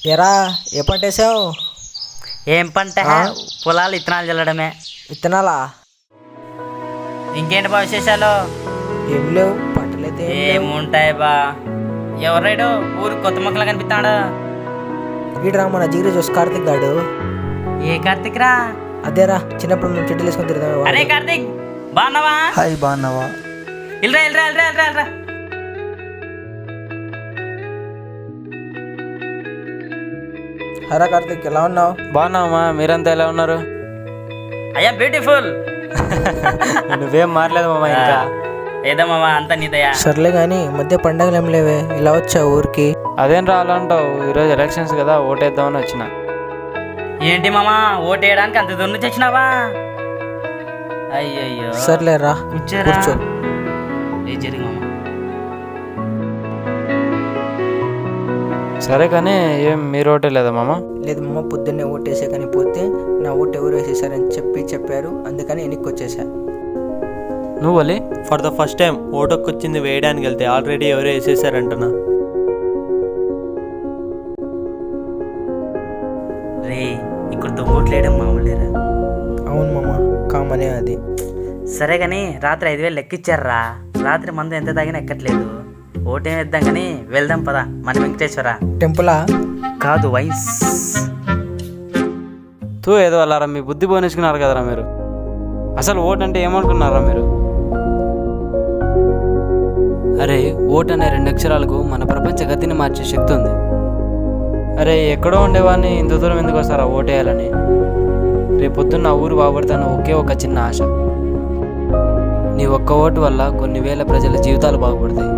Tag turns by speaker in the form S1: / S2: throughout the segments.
S1: ఎరా ఏ పట్టేసావు?
S2: ఏం పంట? పొలాలు ఇత్తనాలు చల్లడమే.
S1: విత్తనాలా?
S2: ఇంకేంటి బా విశేషాలు?
S1: ఏం లేవు, పట్టలేదు.
S2: ఏముంటాయి బా. ఎవరైడు ఊరు కొత్త మొక్కలు కనిపిస్తాడు?
S1: వీడరా మన జీరో చూసి కార్తిక్ గాడు.
S2: ఏ కార్తిక్ రా?
S1: అదేరా చిన్నప్పుడు మేము చెట్టులు వేసుకొని తిరుగుతాం.
S2: అరే కార్తిక్, బాగున్నావా?
S3: హాయ్, బాగున్నావా?
S2: ఇల్రా ఇల్రా ఇల్రా ఇల్రా ఇల్రా.
S1: హరా కార్తిక్, ఎలా ఉన్నావు?
S3: బాగున్నావమ్మా, మీరంతా ఎలా ఉన్నారు?
S2: అయ్యా బ్యూటిఫుల్.
S3: నువ్వేం మారలేదు మామ. ఇంకా
S2: ఏదో మామా అంతా నీదయా.
S1: సర్లే గాని మధ్య పండగలు ఏం లేవే, ఇలా వచ్చావు ఊరికి?
S3: అదేం రాలంటావు, ఈరోజు ఎలక్షన్స్ కదా, ఓటేద్దామని వచ్చిన.
S2: ఏంటి మామా ఓటు వేయడానికి అంత దూరం నుంచి వచ్చినావా? అయ్యయ్యో.
S1: సర్లే రా కూర్చో.
S2: జరిగి మామా.
S3: సరే కానీ ఏం మీరు ఓటే లేదా మామ?
S1: లేదు మామ, పొద్దున్నే ఓటేసే కానీ పోతే నా ఓటు ఎవరు వేసేసారని చెప్పారు, అందుకని వెనక్కి వచ్చేసా.
S3: నువ్వు Ali?
S4: For the first time ఓటుకు వచ్చింది వేయడానికి వెళ్తే ఆల్రెడీ ఎవరో వేసేసారంటనా?
S2: రే ఇక్కడ ఓట్లు వేయడం మామూలేరా?
S1: అవును మామ, కామనే అది.
S2: సరే కానీ రాత్రి 5,000 లెక్కిచ్చారా? రాత్రి మందు ఎంత తాగినా ఎక్కట్లేదు. ఓటేం వేద్దాం కానీ వెళ్దాం పదా మన వెంకటేశ్వర
S1: టెంపులా?
S2: కాదు, వైన్స్.
S3: ఏదో అలారా, మీ బుద్ధి పోనిచ్చుకున్నారు కదరా మీరు. అసలు ఓటు అంటే ఏమనుకున్నారా మీరు? అరే ఓట్ అనే 2 అక్షరాలకు మన ప్రపంచ గతిని మార్చే శక్తి ఉంది. అరే ఎక్కడో ఉండేవాడిని ఇంత దూరం ఎందుకు వస్తారా ఓటేయాలని? రేపొద్దున్న ఊరు బాగుపడతాను ఒకే ఒక చిన్న ఆశ. నీ ఒక్క ఓటు వల్ల కొన్ని వేల ప్రజల జీవితాలు బాగుపడతాయి.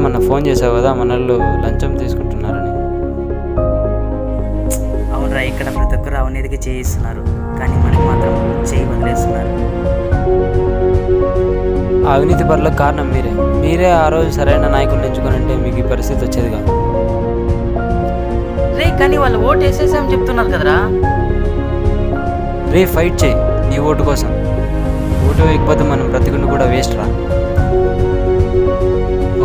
S3: మొన్న ఫోన్ చేసావు కదా, మన వాళ్ళు లంచం తీసుకుంటున్నారని.
S2: అవునరా, ఇక్కడ ప్రతి ఒక్కరు అవినీతికి చేయిస్తున్నారు, కానీ మనకి మాత్రం చేయి వదిలేస్తున్నారు.
S3: అవినీతి పరులకు కారణం మీరే ఆ రోజు సరైన నాయకుడిని ఎంచుకొని ఉంటే మీకు ఈ పరిస్థితి వచ్చేది కాదు.
S2: రే కానీ వాళ్ళు ఓటు వేసేసామని చెప్తున్నారు కదరా.
S3: ఫైట్ చేయి నీ ఓటు కోసం. ఓటు వేయకపోతే మనం బ్రతికుండి కూడా వేస్ట్ రా.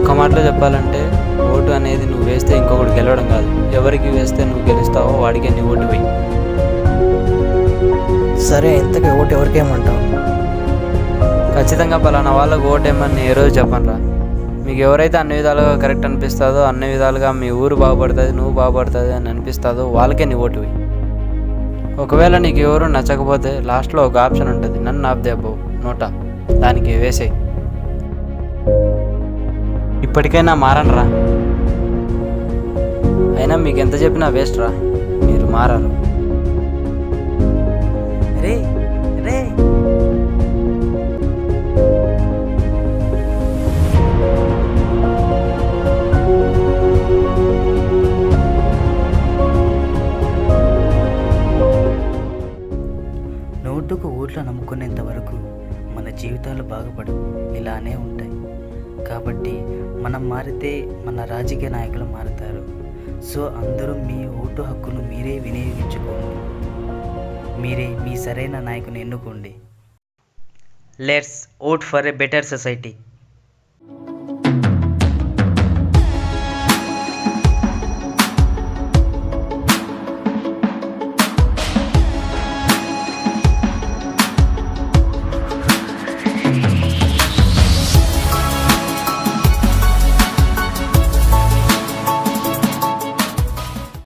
S3: ఒక మాటలో చెప్పాలంటే ఓటు అనేది నువ్వు వేస్తే ఇంకొకటి గెలవడం కాదు, ఎవరికి వేస్తే నువ్వు గెలుస్తావో వాడికే నీ ఓటు వేయి.
S1: సరే, ఇంతకీ ఓటు ఎవరికేమంటావు?
S3: ఖచ్చితంగా పలానా వాళ్ళకు ఓటేమని ఏ రోజు చెప్పను రా. మీకు ఎవరైతే అన్ని విధాలుగా కరెక్ట్ అనిపిస్తుందో, అన్ని విధాలుగా మీ ఊరు బాగుపడుతుంది, నువ్వు బాగుపడుతుంది అని అనిపిస్తుందో వాళ్ళకే నీ ఓటు వేయి. ఒకవేళ నీకు ఎవరు నచ్చకపోతే లాస్ట్లో ఒక ఆప్షన్ ఉంటుంది, నన్ను ఆపుదే అబ్బో నోటా, దానికి వేసేయి. ఇప్పటికైనా మారను రా. అయినా మీకు ఎంత చెప్పినా వేస్ట్ రా, మీరు మారారు.
S2: రే రే నోటుకు ఓట్లు నమ్ముకునేంత వరకు మన జీవితాలు బాగుపడవు, ఇలానే ఉంటాయి. కాబట్టి మనం మారితే మన రాజకీయ నాయకులు మారుతారు. సో అందరూ మీ ఓటు హక్కును మీరే వినియోగించుకోండి. మీరే మీ సరైన నాయకుని ఎన్నుకోండి. Let's vote for a better society.